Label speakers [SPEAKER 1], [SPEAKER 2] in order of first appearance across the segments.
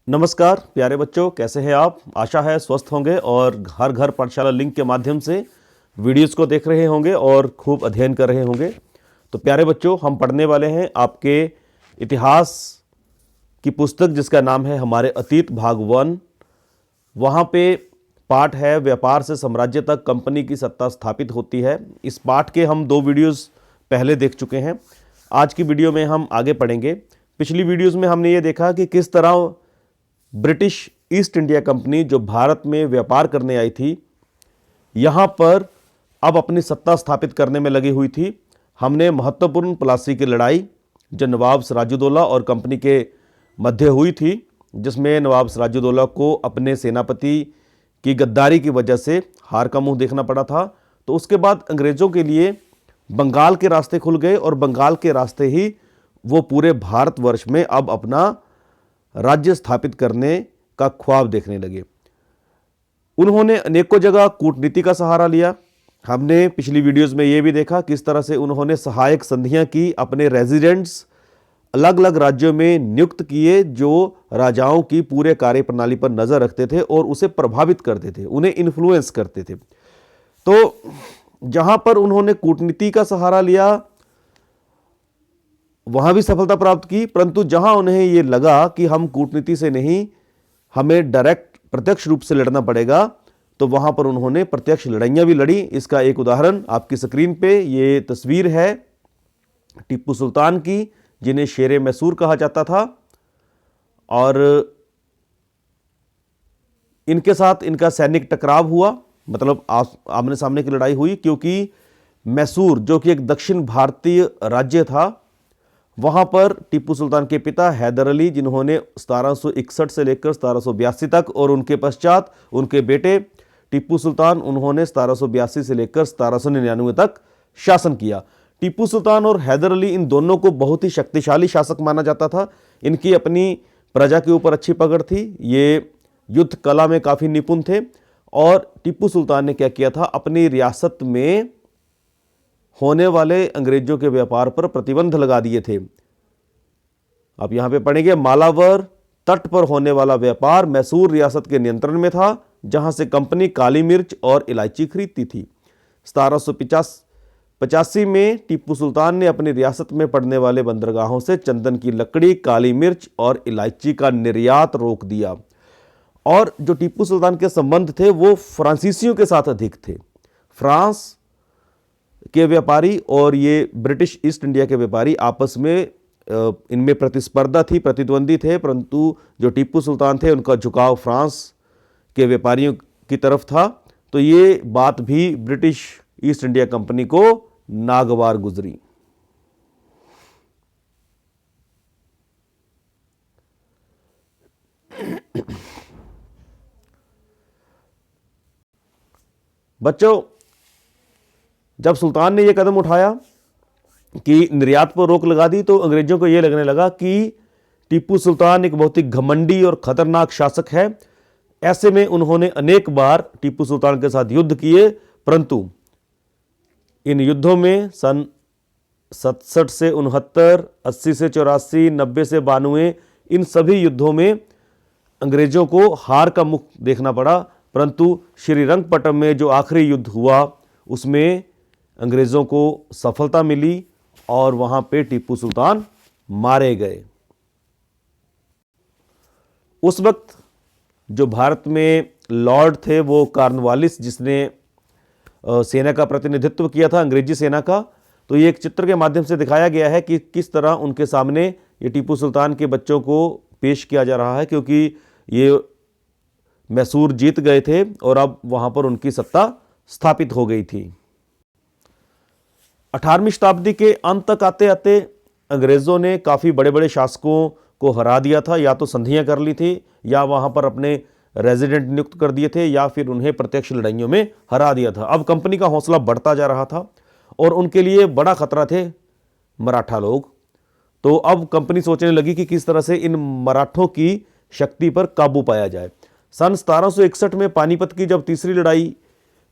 [SPEAKER 1] नमस्कार प्यारे बच्चों, कैसे हैं आप। आशा है स्वस्थ होंगे और हर घर पाठशाला लिंक के माध्यम से वीडियोस को देख रहे होंगे और खूब अध्ययन कर रहे होंगे। तो प्यारे बच्चों, हम पढ़ने वाले हैं आपके इतिहास की पुस्तक जिसका नाम है हमारे अतीत भाग 1। वहाँ पे पाठ है व्यापार से साम्राज्य तक कंपनी की सत्ता स्थापित होती है। इस पाठ के हम 2 वीडियोस पहले देख चुके हैं। आज की वीडियो में हम आगे पढ़ेंगे। पिछली वीडियोस में हमने ये देखा कि किस तरह ब्रिटिश ईस्ट इंडिया कंपनी जो भारत में व्यापार करने आई थी, यहाँ पर अब अपनी सत्ता स्थापित करने में लगी हुई थी। हमने महत्वपूर्ण प्लासी की लड़ाई जो नवाब सिराजुद्दौला और कंपनी के मध्य हुई थी, जिसमें नवाब सिराजुद्दौला को अपने सेनापति की गद्दारी की वजह से हार का मुंह देखना पड़ा था। तो उसके बाद अंग्रेज़ों के लिए बंगाल के रास्ते खुल गए और बंगाल के रास्ते ही वो पूरे भारतवर्ष में अब अपना राज्य स्थापित करने का ख्वाब देखने लगे। उन्होंने अनेकों जगह कूटनीति का सहारा लिया। हमने पिछली वीडियोस में ये भी देखा किस तरह से उन्होंने सहायक संधियां की, अपने रेजिडेंट्स अलग अलग राज्यों में नियुक्त किए जो राजाओं की पूरे कार्य प्रणाली पर नजर रखते थे और उसे प्रभावित करते थे, उन्हें इन्फ्लुएंस करते थे। तो जहां पर उन्होंने कूटनीति का सहारा लिया वहां भी सफलता प्राप्त की, परंतु जहां उन्हें यह लगा कि हम कूटनीति से नहीं, हमें डायरेक्ट प्रत्यक्ष रूप से लड़ना पड़ेगा, तो वहां पर उन्होंने प्रत्यक्ष लड़ाइयां भी लड़ी। इसका एक उदाहरण आपकी स्क्रीन पे ये तस्वीर है टीपू सुल्तान की, जिन्हें शेरे मैसूर कहा जाता था, और इनके साथ इनका सैनिक टकराव हुआ, मतलब आमने सामने की लड़ाई हुई, क्योंकि मैसूर जो कि एक दक्षिण भारतीय राज्य था, वहां पर टीपू सुल्तान के पिता हैदर अली, जिन्होंने 1761 से लेकर 1782 तक, और उनके पश्चात उनके बेटे टीपू सुल्तान, उन्होंने 1782 से लेकर 1799 तक शासन किया। टीपू सुल्तान और हैदर अली, इन दोनों को बहुत ही शक्तिशाली शासक माना जाता था। इनकी अपनी प्रजा के ऊपर अच्छी पकड़ थी, ये युद्ध कला में काफ़ी निपुण थे। और टीपू सुल्तान ने क्या किया था, अपनी रियासत में होने वाले अंग्रेजों के व्यापार पर प्रतिबंध लगा दिए थे। आप यहां पे पढ़ेंगे, मालावर तट पर होने वाला व्यापार मैसूर रियासत के नियंत्रण में था, जहां से कंपनी काली मिर्च और इलायची खरीदती थी। 1785 में टीपू सुल्तान ने अपनी रियासत में पड़ने वाले बंदरगाहों से चंदन की लकड़ी, काली मिर्च और इलायची का निर्यात रोक दिया। और जो टीपू सुल्तान के संबंध थे वो फ्रांसीसियों के साथ अधिक थे। फ्रांस के व्यापारी और ये ब्रिटिश ईस्ट इंडिया के व्यापारी आपस में इनमें प्रतिस्पर्धा थी, प्रतिद्वंदी थे, परंतु जो टीपू सुल्तान थे उनका झुकाव फ्रांस के व्यापारियों की तरफ था। तो ये बात भी ब्रिटिश ईस्ट इंडिया कंपनी को नागवार गुजरी। बच्चों, जब सुल्तान ने यह कदम उठाया कि निर्यात पर रोक लगा दी, तो अंग्रेजों को यह लगने लगा कि टीपू सुल्तान एक बहुत ही घमंडी और खतरनाक शासक है। ऐसे में उन्होंने अनेक बार टीपू सुल्तान के साथ युद्ध किए, परंतु इन युद्धों में सन 67 से 69, 80 से 84, 90 से 92, इन सभी युद्धों में अंग्रेजों को हार का मुख देखना पड़ा। परंतु श्रीरंगपट्टम में जो आखिरी युद्ध हुआ उसमें अंग्रेज़ों को सफलता मिली और वहां पे टीपू सुल्तान मारे गए। उस वक्त जो भारत में लॉर्ड थे वो कॉर्नवालिस, जिसने सेना का प्रतिनिधित्व किया था, अंग्रेजी सेना का। तो ये एक चित्र के माध्यम से दिखाया गया है कि किस तरह उनके सामने ये टीपू सुल्तान के बच्चों को पेश किया जा रहा है, क्योंकि ये मैसूर जीत गए थे और अब वहां पर उनकी सत्ता स्थापित हो गई थी। 18वीं शताब्दी के अंत तक आते आते अंग्रेज़ों ने काफ़ी बड़े बड़े शासकों को हरा दिया था, या तो संधियां कर ली थी, या वहां पर अपने रेजिडेंट नियुक्त कर दिए थे, या फिर उन्हें प्रत्यक्ष लड़ाइयों में हरा दिया था। अब कंपनी का हौसला बढ़ता जा रहा था और उनके लिए बड़ा खतरा थे मराठा लोग। तो अब कंपनी सोचने लगी कि किस तरह से इन मराठों की शक्ति पर काबू पाया जाए। सन 1761 में पानीपत की जब तीसरी लड़ाई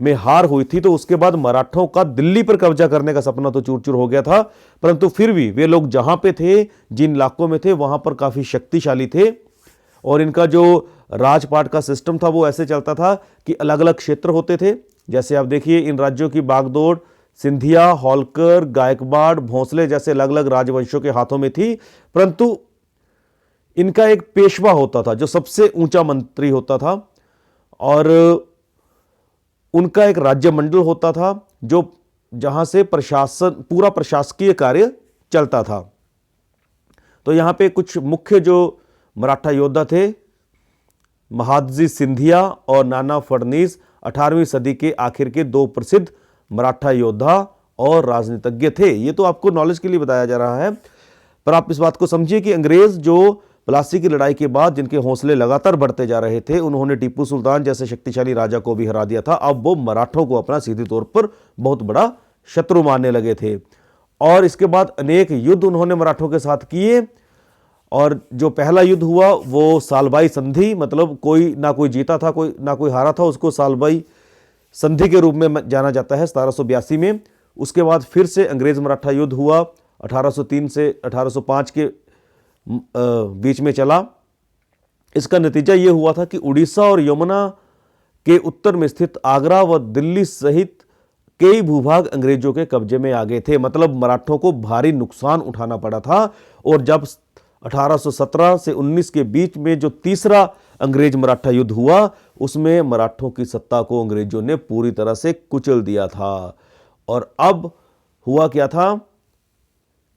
[SPEAKER 1] में हार हुई थी, तो उसके बाद मराठों का दिल्ली पर कब्जा करने का सपना तो चूर चूर हो गया था, परंतु फिर भी वे लोग जहां पे थे, जिन इलाकों में थे, वहां पर काफी शक्तिशाली थे और इनका जो राजपाट का सिस्टम था वो ऐसे चलता था कि अलग अलग क्षेत्र होते थे। जैसे आप देखिए इन राज्यों की बागडोर सिंधिया, होलकर, गायकवाड़, भोंसले जैसे अलग अलग राजवंशों के हाथों में थी, परंतु इनका एक पेशवा होता था जो सबसे ऊंचा मंत्री होता था, और उनका एक राज्य मंडल होता था जो जहां से प्रशासन, पूरा प्रशासकीय कार्य चलता था। तो यहां पे कुछ मुख्य जो मराठा योद्धा थे, महादजी सिंधिया और नाना फडणवीस 18वीं सदी के आखिर के दो प्रसिद्ध मराठा योद्धा और राजनीतिज्ञ थे। ये तो आपको नॉलेज के लिए बताया जा रहा है, पर आप इस बात को समझिए कि अंग्रेज जो प्लासी की लड़ाई के बाद जिनके हौसले लगातार बढ़ते जा रहे थे, उन्होंने टीपू सुल्तान जैसे शक्तिशाली राजा को भी हरा दिया था। अब वो मराठों को अपना सीधे तौर पर बहुत बड़ा शत्रु मानने लगे थे, और इसके बाद अनेक युद्ध उन्होंने मराठों के साथ किए। और जो पहला युद्ध हुआ वो सालबाई संधि, मतलब कोई ना कोई जीता था, कोई ना कोई हारा था, उसको सालबाई संधि के रूप में जाना जाता है 1782 में। उसके बाद फिर से अंग्रेज मराठा युद्ध हुआ 1803 से 1805 के बीच में चला। इसका नतीजा यह हुआ था कि उड़ीसा और यमुना के उत्तर में स्थित आगरा व दिल्ली सहित कई भूभाग अंग्रेजों के कब्जे में आ गए थे। मतलब मराठों को भारी नुकसान उठाना पड़ा था। और जब 1817 से 19 के बीच में जो तीसरा अंग्रेज मराठा युद्ध हुआ, उसमें मराठों की सत्ता को अंग्रेजों ने पूरी तरह से कुचल दिया था। और अब हुआ क्या था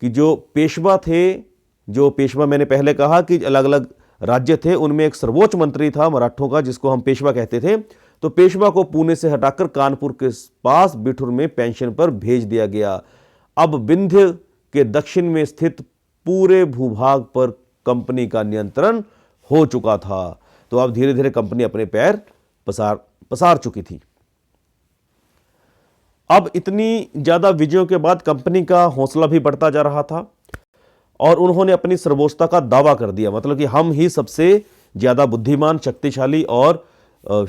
[SPEAKER 1] कि जो पेशवा थे, जो पेशवा मैंने पहले कहा कि अलग अलग राज्य थे, उनमें एक सर्वोच्च मंत्री था मराठों का जिसको हम पेशवा कहते थे। तो पेशवा को पुणे से हटाकर कानपुर के पास बिठूर में पेंशन पर भेज दिया गया। अब विंध्य के दक्षिण में स्थित पूरे भूभाग पर कंपनी का नियंत्रण हो चुका था। तो अब धीरे धीरे कंपनी अपने पैर पसार चुकी थी। अब इतनी ज्यादा विजयों के बाद कंपनी का हौसला भी बढ़ता जा रहा था और उन्होंने अपनी सर्वोच्चता का दावा कर दिया, मतलब कि हम ही सबसे ज्यादा बुद्धिमान, शक्तिशाली और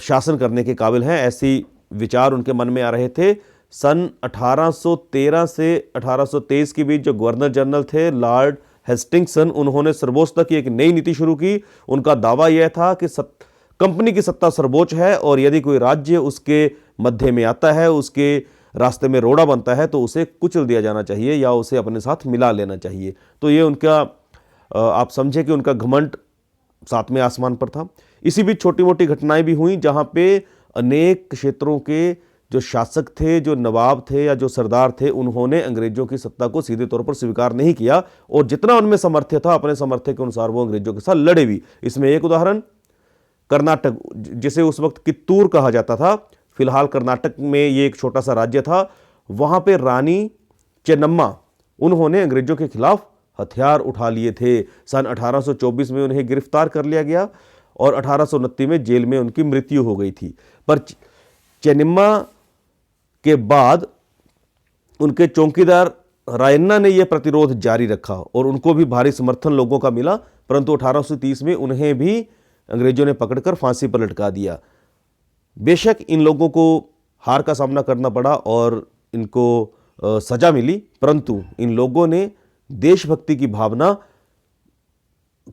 [SPEAKER 1] शासन करने के काबिल हैं, ऐसी विचार उनके मन में आ रहे थे। सन 1813 से 1823 के बीच जो गवर्नर जनरल थे लॉर्ड हेस्टिंगसन, उन्होंने सर्वोच्चता की एक नई नीति शुरू की। उनका दावा यह था कि कंपनी की सत्ता सर्वोच्च है और यदि कोई राज्य उसके मध्य में आता है, उसके रास्ते में रोड़ा बनता है, तो उसे कुचल दिया जाना चाहिए या उसे अपने साथ मिला लेना चाहिए। तो ये उनका, आप समझे कि उनका घमंड सातवें आसमान पर था। इसी बीच छोटी मोटी घटनाएं भी हुई जहां पे अनेक क्षेत्रों के जो शासक थे, जो नवाब थे या जो सरदार थे, उन्होंने अंग्रेजों की सत्ता को सीधे तौर पर स्वीकार नहीं किया और जितना उनमें सामर्थ्य था अपने सामर्थ्य के अनुसार वो अंग्रेजों के साथ लड़े भी। इसमें एक उदाहरण कर्नाटक, जिसे उस वक्त कित्तूर कहा जाता था, फिलहाल कर्नाटक में ये एक छोटा सा राज्य था, वहां पे रानी चेन्नम्मा, उन्होंने अंग्रेजों के खिलाफ हथियार उठा लिए थे। सन 1824 में उन्हें गिरफ्तार कर लिया गया और 1829 में जेल में उनकी मृत्यु हो गई थी। पर चेन्नम्मा के बाद उनके चौकीदार रायन्ना ने यह प्रतिरोध जारी रखा और उनको भी भारी समर्थन लोगों का मिला, परंतु 1830 में उन्हें भी अंग्रेजों ने पकड़कर फांसी पर लटका दिया। बेशक इन लोगों को हार का सामना करना पड़ा और इनको सजा मिली, परंतु इन लोगों ने देशभक्ति की भावना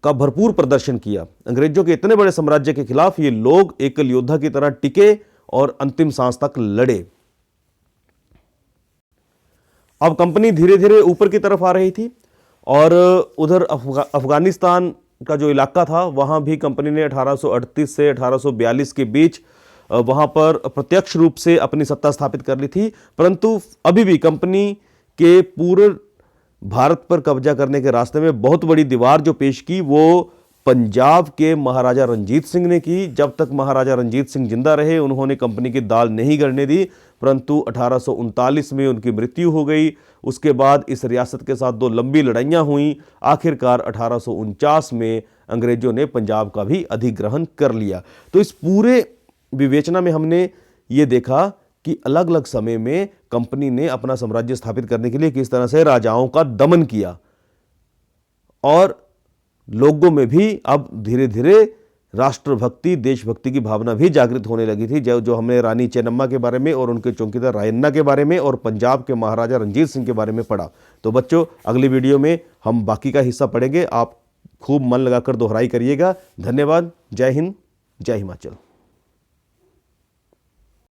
[SPEAKER 1] का भरपूर प्रदर्शन किया। अंग्रेजों के इतने बड़े साम्राज्य के खिलाफ ये लोग एकल योद्धा की तरह टिके और अंतिम सांस तक लड़े। अब कंपनी धीरे धीरे ऊपर की तरफ आ रही थी और उधर अफगानिस्तान का जो इलाका था वहां भी कंपनी ने 1838 से 1842 के बीच वहां पर प्रत्यक्ष रूप से अपनी सत्ता स्थापित कर ली थी, परंतु अभी भी कंपनी के पूरे भारत पर कब्जा करने के रास्ते में बहुत बड़ी दीवार जो पेश की वो पंजाब के महाराजा रंजीत सिंह ने की। जब तक महाराजा रंजीत सिंह जिंदा रहे उन्होंने कंपनी की दाल नहीं गलने दी, परंतु 1839 में उनकी मृत्यु हो गई। उसके बाद इस रियासत के साथ दो लंबी लड़ाइयां हुई। आखिरकार 1849 में अंग्रेजों ने पंजाब का भी अधिग्रहण कर लिया। तो इस पूरे विवेचना में हमने ये देखा कि अलग अलग समय में कंपनी ने अपना साम्राज्य स्थापित करने के लिए किस तरह से राजाओं का दमन किया और लोगों में भी अब धीरे धीरे राष्ट्रभक्ति, देशभक्ति की भावना भी जागृत होने लगी थी, जो हमने रानी चेन्नम्मा के बारे में और उनके चौकीदार रायन्ना के बारे में और पंजाब के महाराजा रंजीत सिंह के बारे में पढ़ा। तो बच्चों, अगली वीडियो में हम बाकी का हिस्सा पढ़ेंगे। आप खूब मन लगाकर दोहराई करिएगा। धन्यवाद। जय हिंद, जय हिमाचल।